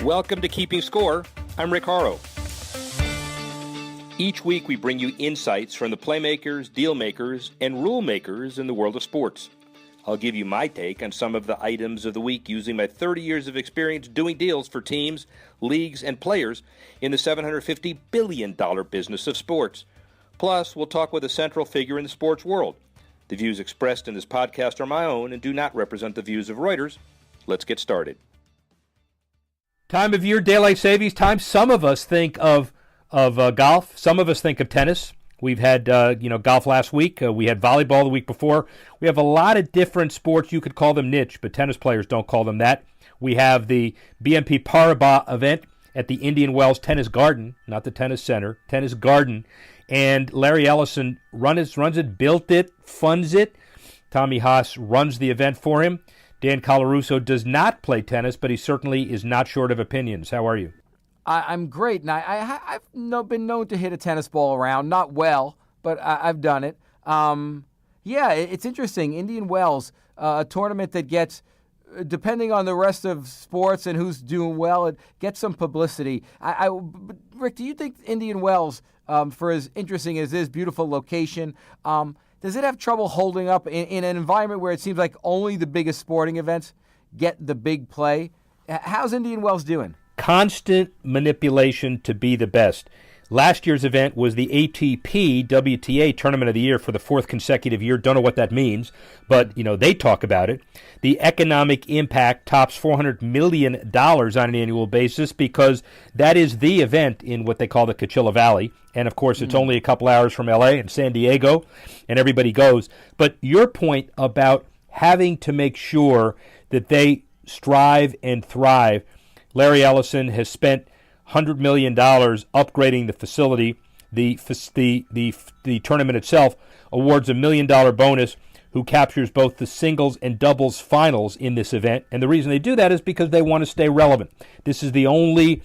Welcome to Keeping Score. I'm Rick Horrow. Each week we bring you insights from the playmakers, deal makers, and rule makers in the world of sports. I'll give you my take on some of the items of the week using my 30 years of experience doing deals for teams, leagues, and players in the $750 billion business of sports. Plus, we'll talk with a central figure in the sports world. The views expressed in this podcast are my own and do not represent the views of Reuters. Let's get started. Time of year, daylight savings time. Some of us think of golf. Some of us think of tennis. We've had golf last week. We had volleyball the week before. We have a lot of different sports. You could call them niche, but tennis players don't call them that. We have the BNP Paribas event at the Indian Wells Tennis Garden, not the tennis center, Tennis Garden. And Larry Ellison runs it, built it, funds it. Tommy Haas runs the event for him. Dan Colarusso does not play tennis, but he certainly is not short of opinions. How are you? I'm great, and I've been known to hit a tennis ball around. Not well, but I've done it. It's interesting. Indian Wells, a tournament that gets, depending on the rest of sports and who's doing well, it gets some publicity. Rick, do you think Indian Wells, for as interesting as this beautiful location, does it have trouble holding up in an environment where it seems like only the biggest sporting events get the big play? How's Indian Wells doing? Constant manipulation to be the best. Last year's event was the ATP WTA Tournament of the Year for the fourth consecutive year. Don't know what that means, but they talk about it. The economic impact tops $400 million on an annual basis because that is the event in what they call the Coachella Valley. And, of course, it's only a couple hours from L.A. and San Diego, and everybody goes. But your point about having to make sure that they strive and thrive, Larry Ellison has spent $100 million upgrading the facility. The tournament itself awards $1 million bonus who captures both the singles and doubles finals in this event. And the reason they do that is because they want to stay relevant. This is the only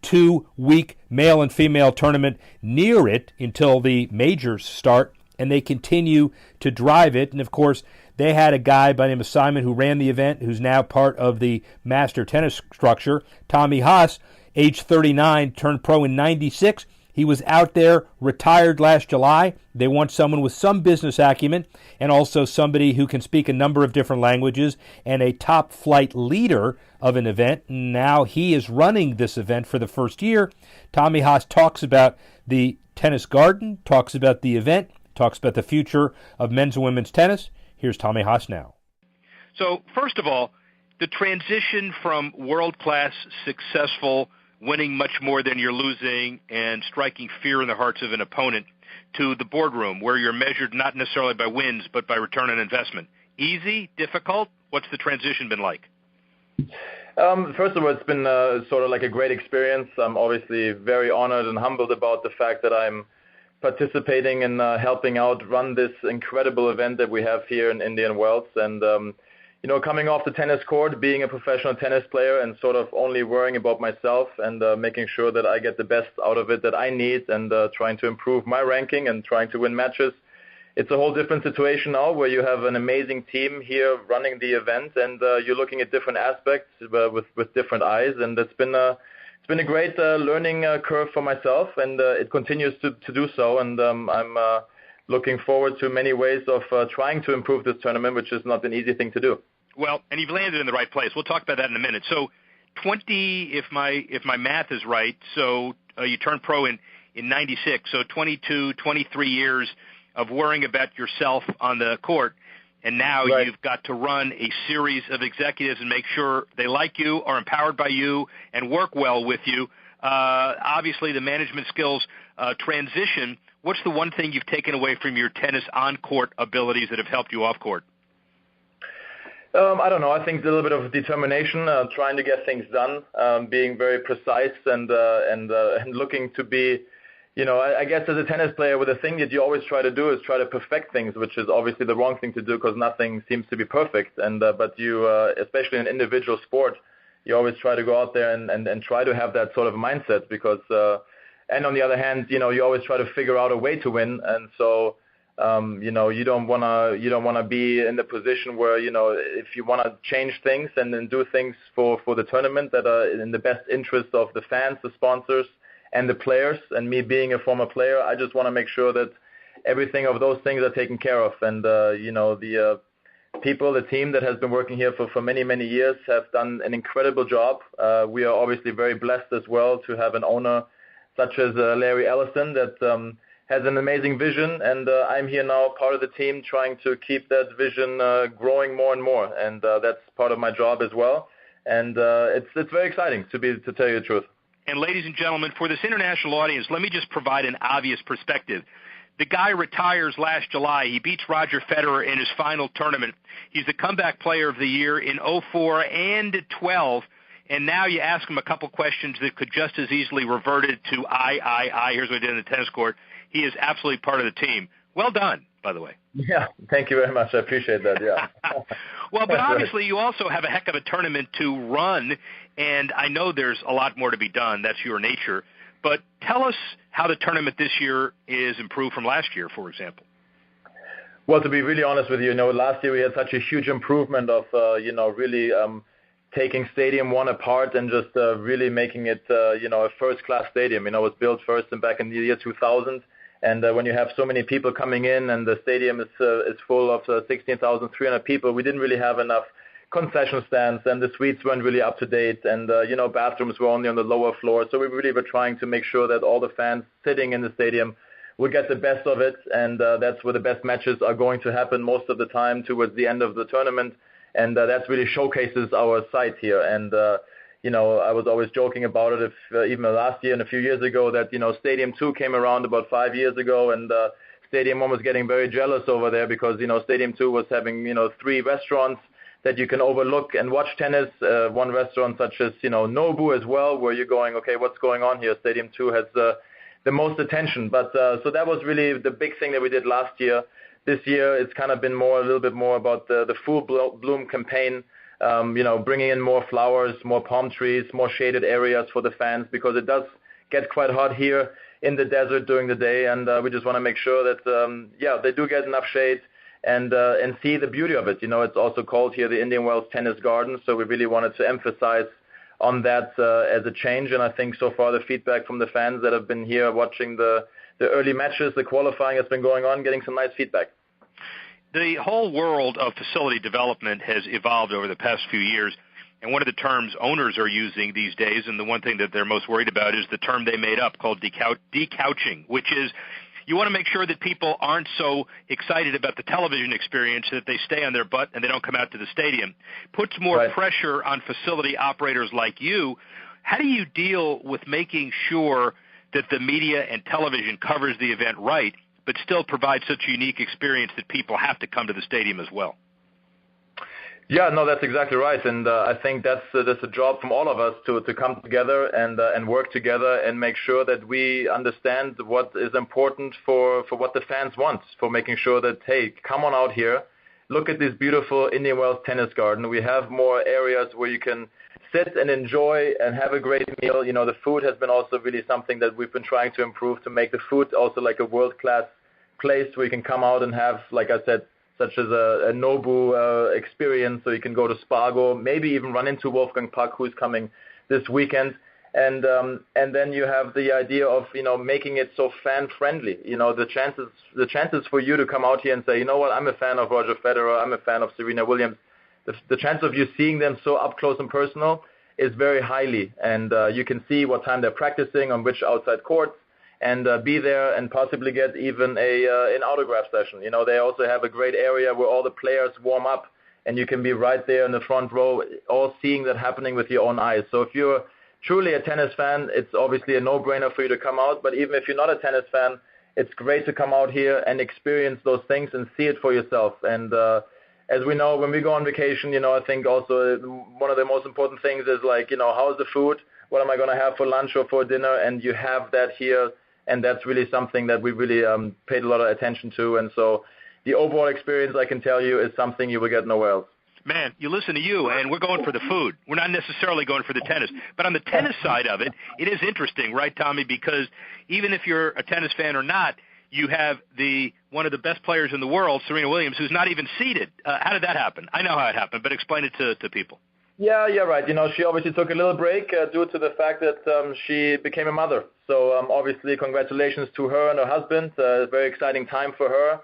2-week male and female tournament near it until the majors start, and they continue to drive it. And, of course, they had a guy by the name of Simon who ran the event, who's now part of the master tennis structure. Tommy Haas, age 39, turned pro in 96. He was out there, retired last July. They want someone with some business acumen and also somebody who can speak a number of different languages and a top-flight leader of an event. Now he is running this event for the first year. Tommy Haas talks about the tennis garden, talks about the event, talks about the future of men's and women's tennis. Here's Tommy Haas now. So, first of all, the transition from world-class, successful, winning much more than you're losing, and striking fear in the hearts of an opponent, to the boardroom, where you're measured not necessarily by wins, but by return on investment. Easy? Difficult? What's the transition been like? First of all, it's been sort of like a great experience. I'm obviously very honored and humbled about the fact that I'm participating and helping out run this incredible event that we have here in Indian Wells. And, coming off the tennis court, being a professional tennis player and sort of only worrying about myself and making sure that I get the best out of it that I need and trying to improve my ranking and trying to win matches. It's a whole different situation now where you have an amazing team here running the event and you're looking at different aspects with different eyes. And it's been a great learning curve for myself, and it continues to do so. And I'm looking forward to many ways of trying to improve this tournament, which is not an easy thing to do. Well, and you've landed in the right place. We'll talk about that in a minute. So 20, if my math is right, so you turned pro in 96, so 22, 23 years of worrying about yourself on the court. And now Right. You've got to run a series of executives and make sure they like you, are empowered by you, and work well with you. Obviously, the management skills transition. What's the one thing you've taken away from your tennis on-court abilities that have helped you off-court? I don't know. I think a little bit of determination, trying to get things done, being very precise and looking to be, I guess as a tennis player, with the thing that you always try to do is try to perfect things, which is obviously the wrong thing to do because nothing seems to be perfect. And but you, especially in an individual sport, you always try to go out there and try to have that sort of mindset because, and on the other hand, you always try to figure out a way to win. And so You don't wanna be in the position where, if you wanna change things and then do things for the tournament that are in the best interest of the fans, the sponsors, and the players. And me being a former player, I just want to make sure that everything of those things are taken care of. And the people, the team that has been working here for many, many years have done an incredible job. We are obviously very blessed as well to have an owner such as Larry Ellison that has an amazing vision, and I'm here now, part of the team, trying to keep that vision growing more and more, and that's part of my job as well. And it's very exciting to tell you the truth. And ladies and gentlemen, for this international audience, let me just provide an obvious perspective. The guy retires last July. He beats Roger Federer in his final tournament. He's the comeback player of the year in 04 and 12. And now you ask him a couple questions that could just as easily revert it to I. Here's what I did in the tennis court. He is absolutely part of the team. Well done, by the way. Yeah, thank you very much. I appreciate that, yeah. Well, but obviously you also have a heck of a tournament to run, and I know there's a lot more to be done. That's your nature. But tell us how the tournament this year is improved from last year, for example. Well, to be really honest with you, last year we had such a huge improvement of, really taking Stadium 1 apart and just really making it, a first-class stadium. It was built first and back in the year 2000. And when you have so many people coming in and the stadium is full of 16,300 people, we didn't really have enough concession stands, and the suites weren't really up to date, and bathrooms were only on the lower floor. So we really were trying to make sure that all the fans sitting in the stadium would get the best of it, and that's where the best matches are going to happen most of the time towards the end of the tournament, and that really showcases our site here. And I was always joking about it, even last year and a few years ago, that Stadium 2 came around about 5 years ago, and Stadium 1 was getting very jealous over there because Stadium 2 was having 3 restaurants that you can overlook and watch tennis. One restaurant such as Nobu as well, where you're going, okay, what's going on here? Stadium 2 has the most attention. But so that was really the big thing that we did last year. This year it's kind of been a little bit more about the full bloom campaign. Bringing in more flowers, more palm trees, more shaded areas for the fans, because it does get quite hot here in the desert during the day, and we just want to make sure that they do get enough shade and see the beauty of it. It's also called here the Indian Wells Tennis Garden, so we really wanted to emphasize on that as a change. And I think so far the feedback from the fans that have been here watching the early matches, the qualifying has been going on, getting some nice feedback. The whole world of facility development has evolved over the past few years, and one of the terms owners are using these days, and the one thing that they're most worried about is the term they made up called decouching, which is you want to make sure that people aren't so excited about the television experience that they stay on their butt and they don't come out to the stadium. Puts more pressure on facility operators like you. How do you deal with making sure that the media and television covers the event right, but still provide such a unique experience that people have to come to the stadium as well? Yeah, no, that's exactly right, and I think that's a job from all of us to come together and work together and make sure that we understand what is important for what the fans want, for making sure that, hey, come on out here, look at this beautiful Indian Wells Tennis Garden. We have more areas where you can sit and enjoy and have a great meal. The food has been also really something that we've been trying to improve, to make the food also like a world-class place where you can come out and have, like I said, such as a Nobu experience, so you can go to Spargo, maybe even run into Wolfgang Puck, who's coming this weekend. And then you have the idea of, making it so fan-friendly. The chances for you to come out here and say, you know what, I'm a fan of Roger Federer, I'm a fan of Serena Williams, the chance of you seeing them so up close and personal is very highly. And you can see what time they're practicing, on which outside courts, and be there and possibly get even an autograph session. They also have a great area where all the players warm up, and you can be right there in the front row, all seeing that happening with your own eyes. So if you're truly a tennis fan, it's obviously a no-brainer for you to come out. But even if you're not a tennis fan, it's great to come out here and experience those things and see it for yourself. And as we know, when we go on vacation, I think also one of the most important things is how's the food? What am I going to have for lunch or for dinner? And you have that here. And that's really something that we really paid a lot of attention to. And so the overall experience, I can tell you, is something you will get nowhere else. Man, you listen to you, and we're going for the food. We're not necessarily going for the tennis. But on the tennis side of it, it is interesting, right, Tommy? Because even if you're a tennis fan or not, you have one of the best players in the world, Serena Williams, who's not even seeded. How did that happen? I know how it happened, but explain it to people. Yeah, right. She obviously took a little break due to the fact that she became a mother. So obviously, congratulations to her and her husband. A very exciting time for her.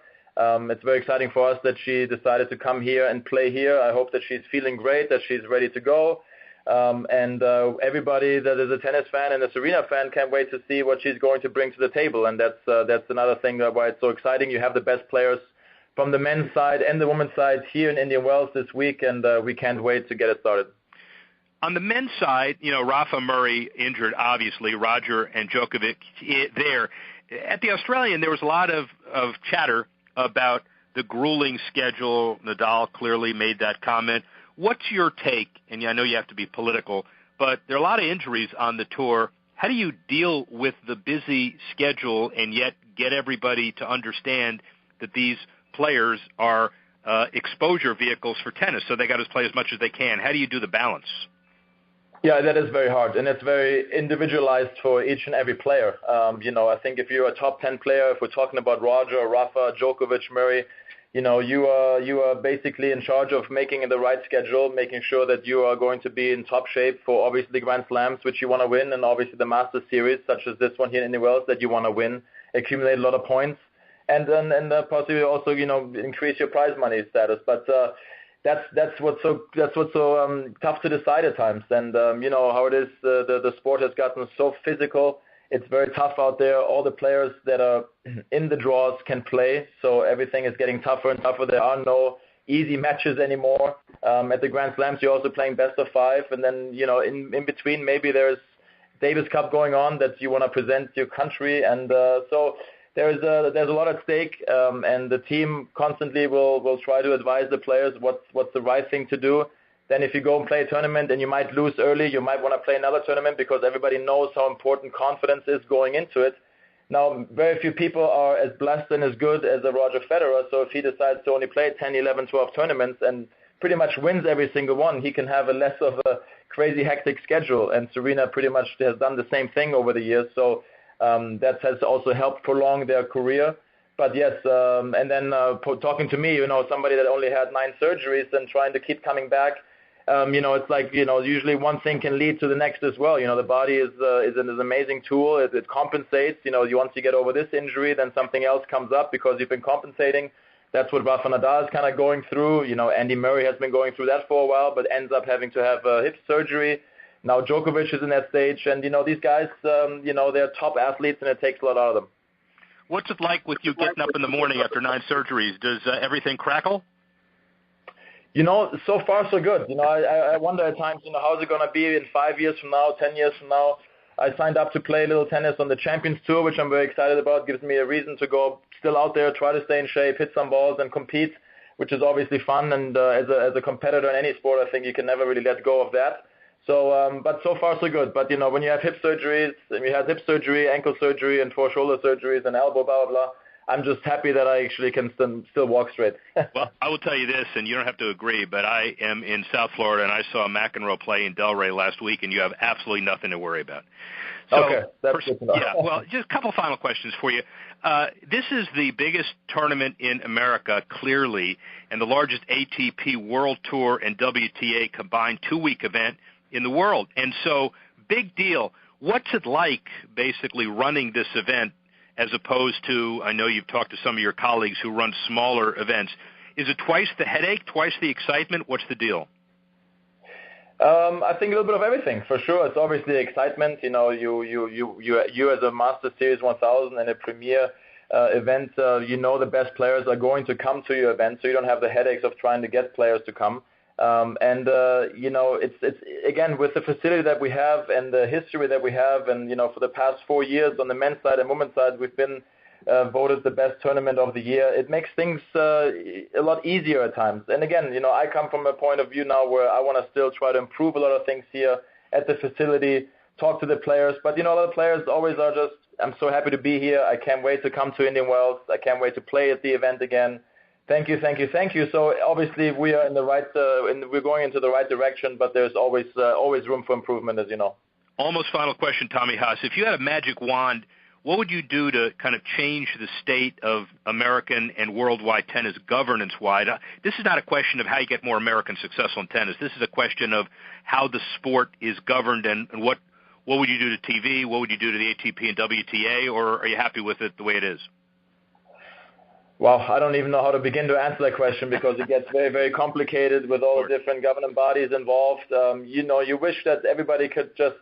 It's very exciting for us that she decided to come here and play here. I hope that she's feeling great, that she's ready to go. And everybody that is a tennis fan and a Serena fan can't wait to see what she's going to bring to the table. And that's another thing why it's so exciting. You have the best players from the men's side and the women's side here in Indian Wells this week, and we can't wait to get it started. On the men's side, Rafa Murray injured, obviously, Roger and Djokovic there. At the Australian, there was a lot of chatter about the grueling schedule. Nadal clearly made that comment. What's your take? And I know you have to be political, but there are a lot of injuries on the tour. How do you deal with the busy schedule and yet get everybody to understand that these players are exposure vehicles for tennis, so they got to play as much as they can? How do you do the balance? Yeah, that is very hard, and it's very individualized for each and every player. I think if you're a top 10 player, if we're talking about Roger, Rafa, Djokovic, Murray, you are basically in charge of making the right schedule, making sure that you are going to be in top shape for obviously the Grand Slams, which you want to win, and obviously the Masters Series, such as this one here in Indian Wells, that you want to win, accumulate a lot of points, and possibly also increase your prize money status. But that's what's so tough to decide at times. And how it is. The sport has gotten so physical. It's very tough out there. All the players that are in the draws can play, so everything is getting tougher and tougher. There are no easy matches anymore. At the Grand Slams, you're also playing best of 5, and then in between maybe there's Davis Cup going on that you want to present your country, and so there's a lot at stake. And the team constantly will try to advise the players what's the right thing to do. Then if you go and play a tournament and you might lose early, you might want to play another tournament because everybody knows how important confidence is going into it. Now, very few people are as blessed and as good as a Roger Federer, so if he decides to only play 10, 11, 12 tournaments and pretty much wins every single one, he can have a less of a crazy hectic schedule. And Serena pretty much has done the same thing over the years, so that has also helped prolong their career. But yes, and then talking to me, somebody that only had 9 surgeries and trying to keep coming back, it's like, usually one thing can lead to the next as well. The body is an amazing tool. It compensates. Once you get over this injury, then something else comes up because you've been compensating. That's what Rafa Nadal is kind of going through. Andy Murray has been going through that for a while, but ends up having to have hip surgery. Now Djokovic is in that stage, and these guys, they're top athletes, and it takes a lot out of them. What's it like with you getting up in the morning after 9 surgeries? Does everything crackle? So far so good. I wonder at times, how's it going to be in 5 years from now, 10 years from now? I signed up to play a little tennis on the Champions Tour, which I'm very excited about. Gives me a reason to go still out there, try to stay in shape, hit some balls, and compete, which is obviously fun. And as a competitor in any sport, I think you can never really let go of that. So, but so far so good. But when you have hip surgeries, and you have hip surgery, ankle surgery, and 4 shoulder surgeries, and elbow, blah blah blah, I'm just happy that I actually can still walk straight. Well, I will tell you this, and you don't have to agree, but I am in South Florida, and I saw McEnroe play in Delray last week, and you have absolutely nothing to worry about. So, okay, that's good to know. Yeah, well, just a couple final questions for you. This is the biggest tournament in America, clearly, and the largest ATP World Tour and WTA combined 2-week event in the world. And so, big deal. What's it like, basically, running this event as opposed to, I know you've talked to some of your colleagues who run smaller events. Is it twice the headache, twice the excitement? What's the deal? I think a little bit of everything, for sure. It's obviously excitement. You as a Master Series 1000 and a premier event, the best players are going to come to your event, so you don't have the headaches of trying to get players to come. It's again, with the facility that we have and the history that we have, and for the past 4 years on the men's side and women's side, we've been voted the best tournament of the year. It makes things a lot easier at times. And again, I come from a point of view now where I want to still try to improve a lot of things here at the facility, talk to the players. But a lot of players always are just, I'm so happy to be here. I can't wait to come to Indian Wells. I can't wait to play at the event again. Thank you. So obviously we are in the right, we're going into the right direction, but there's always room for improvement, as you know. Almost final question, Tommy Haas. If you had a magic wand, what would you do to kind of change the state of American and worldwide tennis governance-wide? This is not a question of how you get more Americans successful in tennis. This is a question of how the sport is governed and what would you do to TV? What would you do to the ATP and WTA, or are you happy with it the way it is? Well, I don't even know how to begin to answer that question because it gets very, very complicated with all the different governing bodies involved. You wish that everybody could just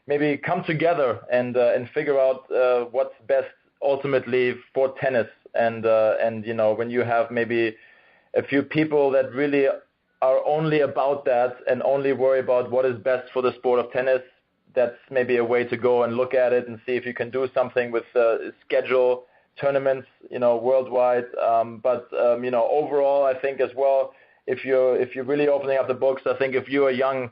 maybe come together and figure out what's best ultimately for tennis. And when you have maybe a few people that really are only about that and only worry about what is best for the sport of tennis, that's maybe a way to go and look at it and see if you can do something with schedule tournaments, worldwide. But overall, I think as well, if you're really opening up the books, I think if you're a young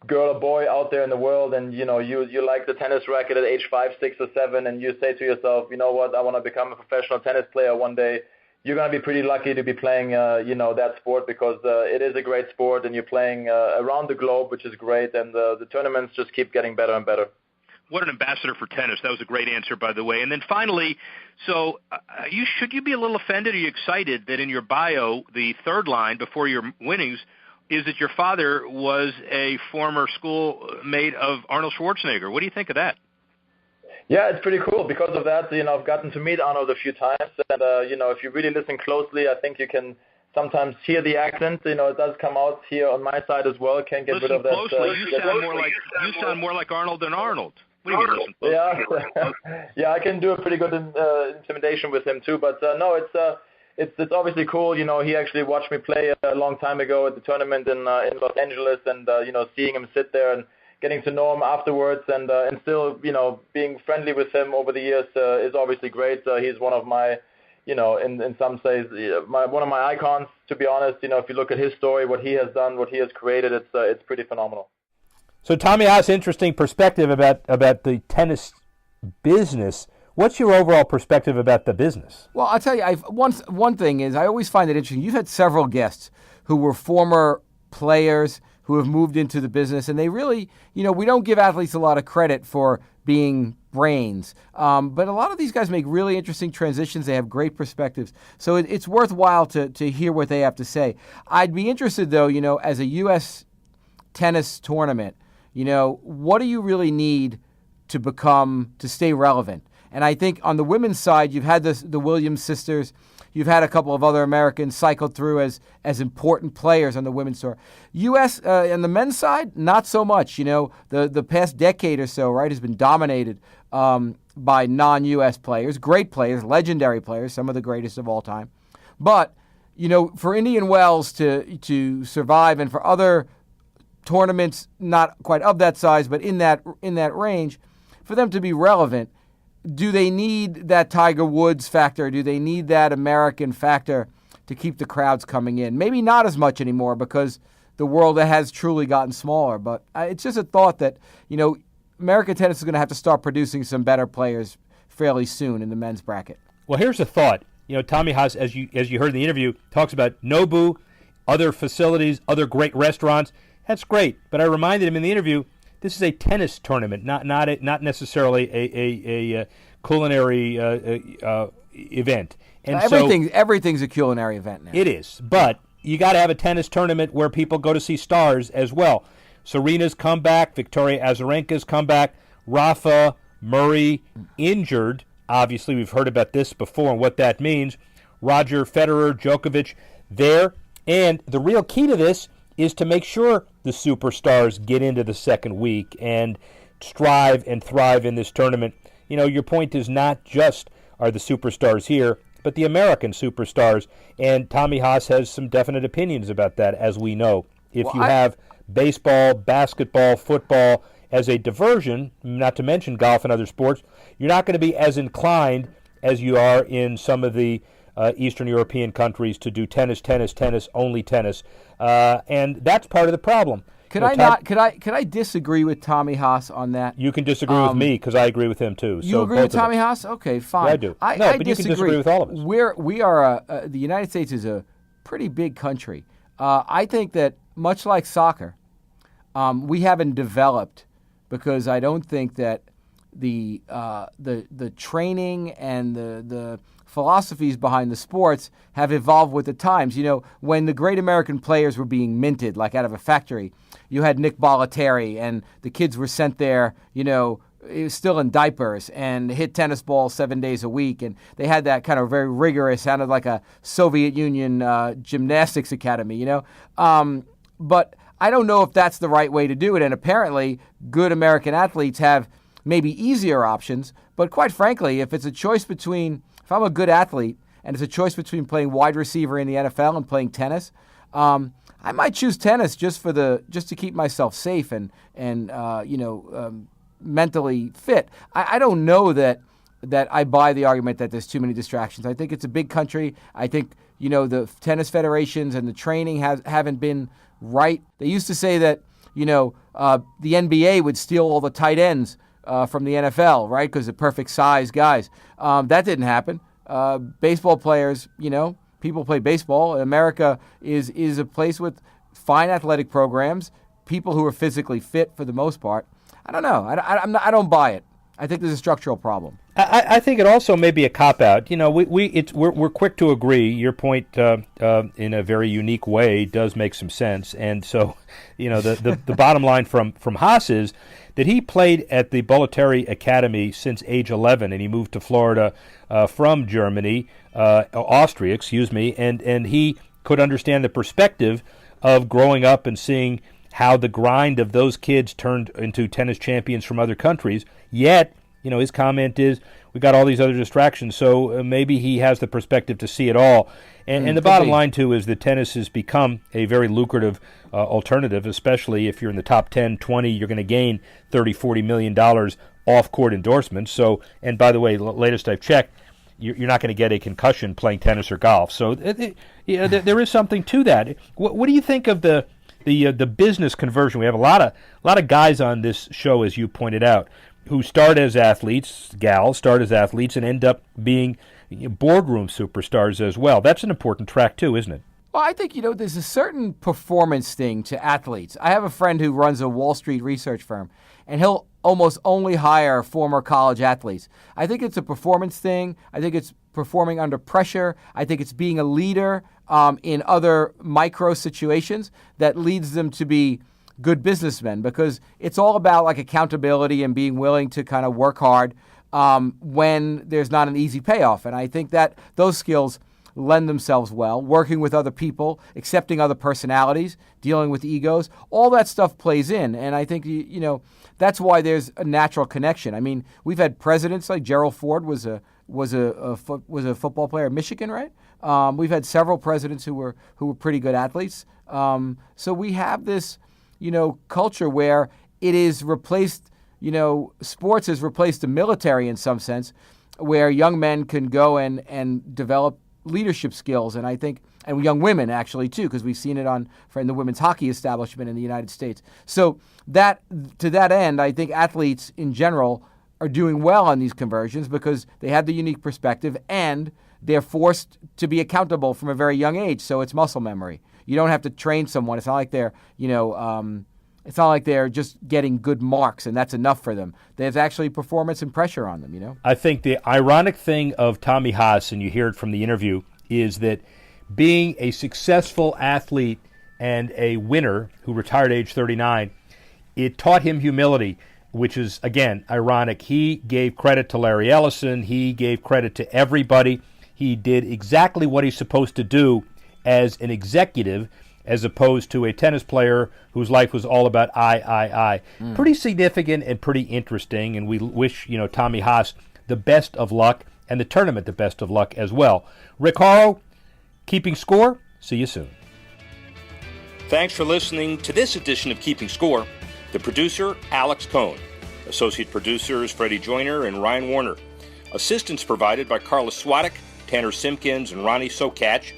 girl or boy out there in the world and you like the tennis racket at age 5, 6, or 7, and you say to yourself, you know what, I want to become a professional tennis player one day, you're going to be pretty lucky to be playing that sport because it is a great sport and you're playing around the globe, which is great, and the tournaments just keep getting better and better. What an ambassador for tennis. That was a great answer, by the way. And then finally, so should you be a little offended or are you excited that in your bio, the third line before your winnings is that your father was a former schoolmate of Arnold Schwarzenegger? What do you think of that? Yeah, it's pretty cool. Because of that, I've gotten to meet Arnold a few times. And, if you really listen closely, I think you can sometimes hear the accent. It does come out here on my side as well. Can't get rid of that. Closely. You sound more like Arnold than Arnold. What do you mean, listen closely? Yeah, I can do a pretty good intimidation with him too. But no, it's obviously cool. He actually watched me play a long time ago at the tournament in Los Angeles, and seeing him sit there and getting to know him afterwards, and still being friendly with him over the years is obviously great. He's one of my in some ways one of my icons. To be honest, if you look at his story, what he has done, what he has created, it's pretty phenomenal. So Tommy Haas, interesting perspective about the tennis business. What's your overall perspective about the business? Well, I'll tell you, one thing is I always find it interesting. You've had several guests who were former players who have moved into the business, and they really, we don't give athletes a lot of credit for being brains, but a lot of these guys make really interesting transitions. They have great perspectives, so it's worthwhile to hear what they have to say. I'd be interested, though, as a U.S. tennis tournament, what do you really need to stay relevant? And I think on the women's side, you've had the Williams sisters. You've had a couple of other Americans cycled through as important players on the women's tour. U.S. On the men's side, not so much. The past decade or so, right, has been dominated by non-U.S. players, great players, legendary players, some of the greatest of all time. But, for Indian Wells to survive and for other tournaments not quite of that size, but in that range, for them to be relevant, do they need that Tiger Woods factor? Do they need that American factor to keep the crowds coming in? Maybe not as much anymore because the world has truly gotten smaller. But it's just a thought that, American tennis is going to have to start producing some better players fairly soon in the men's bracket. Well, here's a thought. Tommy Haas, as you heard in the interview, talks about Nobu, other facilities, other great restaurants. That's great. But I reminded him in the interview, this is a tennis tournament, not necessarily a culinary event. And everything's a culinary event now. It is, but you got to have a tennis tournament where people go to see stars as well. Serena's come back, Victoria Azarenka's come back, Rafa, Murray injured. Obviously, we've heard about this before and what that means. Roger Federer, Djokovic there, and the real key to this is to make sure the superstars get into the second week and strive and thrive in this tournament. Your point is not just are the superstars here, but the American superstars. And Tommy Haas has some definite opinions about that, as we know. If you have baseball, basketball, football as a diversion, not to mention golf and other sports, you're not going to be as inclined as you are in some of the Eastern European countries to do tennis, only tennis, and that's part of the problem. Could I disagree with Tommy Haas on that? You can disagree with me because I agree with him too. You agree with Tommy Haas? Okay, fine. Yeah, I do. I but disagree. You can disagree with all of us. We are the United States is a pretty big country. I think that much like soccer, we haven't developed because I don't think that the training and the philosophies behind the sports have evolved with the times. When the great American players were being minted, like out of a factory, you had Nick Bollettieri, and the kids were sent there, still in diapers and hit tennis balls 7 days a week. And they had that kind of very rigorous, sounded like a Soviet Union gymnastics academy, But I don't know if that's the right way to do it. And apparently, good American athletes have maybe easier options. But quite frankly, if I'm a good athlete and it's a choice between playing wide receiver in the NFL and playing tennis, I might choose tennis just to keep myself safe and mentally fit. I don't know that I buy the argument that there's too many distractions. I think it's a big country. I think the tennis federations and the training haven't been right. They used to say that the NBA would steal all the tight ends from the NFL, right? Because they're perfect size guys. That didn't happen. Baseball players, people play baseball. America is a place with fine athletic programs, people who are physically fit for the most part. I don't know. I don't buy it. I think there's a structural problem. I think it also may be a cop-out. We're quick to agree. Your point, in a very unique way, does make some sense. And so, the bottom line from Haas is that he played at the Bollettieri Academy since age 11, and he moved to Florida from Germany, Austria, and he could understand the perspective of growing up and seeing how the grind of those kids turned into tennis champions from other countries. Yet, his comment is, we got all these other distractions, so maybe he has the perspective to see it all. And the bottom line, too, is that tennis has become a very lucrative alternative, especially if you're in the top 10, 20, you're going to gain $30, $40 million off-court endorsements. So, and by the way, latest I've checked, you're not going to get a concussion playing tennis or golf. So there is something to that. What do you think of the business conversion? We have a lot of guys on this show, as you pointed out, who start as athletes, and end up being boardroom superstars as well. That's an important track too, isn't it? Well, I think, there's a certain performance thing to athletes. I have a friend who runs a Wall Street research firm, and he'll almost only hire former college athletes. I think it's a performance thing. I think it's performing under pressure. I think it's being a leader in other micro situations that leads them to be good businessmen, because it's all about like accountability and being willing to kind of work hard when there's not an easy payoff. And I think that those skills lend themselves well. Working with other people, accepting other personalities, dealing with egos, all that stuff plays in. And I think, that's why there's a natural connection. I mean, we've had presidents like Gerald Ford was a football player at Michigan, right? We've had several presidents who were pretty good athletes. So we have this, culture where it is replaced, sports has replaced the military in some sense, where young men can go and develop leadership skills. And I think, and young women actually too, because we've seen it in the women's hockey establishment in the United States. So to that end, I think athletes in general are doing well on these conversions because they have the unique perspective and they're forced to be accountable from a very young age. So it's muscle memory. You don't have to train someone. It's not like they're, it's not like they're just getting good marks and that's enough for them. There's actually performance and pressure on them, I think the ironic thing of Tommy Haas, and you hear it from the interview, is that being a successful athlete and a winner who retired at age 39, it taught him humility, which is, again, ironic. He gave credit to Larry Ellison. He gave credit to everybody. He did exactly what he's supposed to do as an executive, as opposed to a tennis player whose life was all about I. Pretty significant and pretty interesting, and we wish, Tommy Haas the best of luck and the tournament the best of luck as well. Rick Horrow, Keeping Score. See you soon. Thanks for listening to this edition of Keeping Score. The producer, Alex Cohn. Associate producers, Freddie Joyner and Ryan Warner. Assistance provided by Carla Swadek, Tanner Simpkins, and Ronnie Sokach.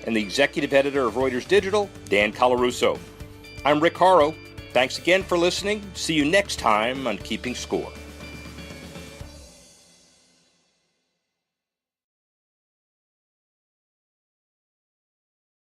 And the executive editor of Reuters Digital, Dan Colarusso. I'm Rick Horrow. Thanks again for listening. See you next time on Keeping Score.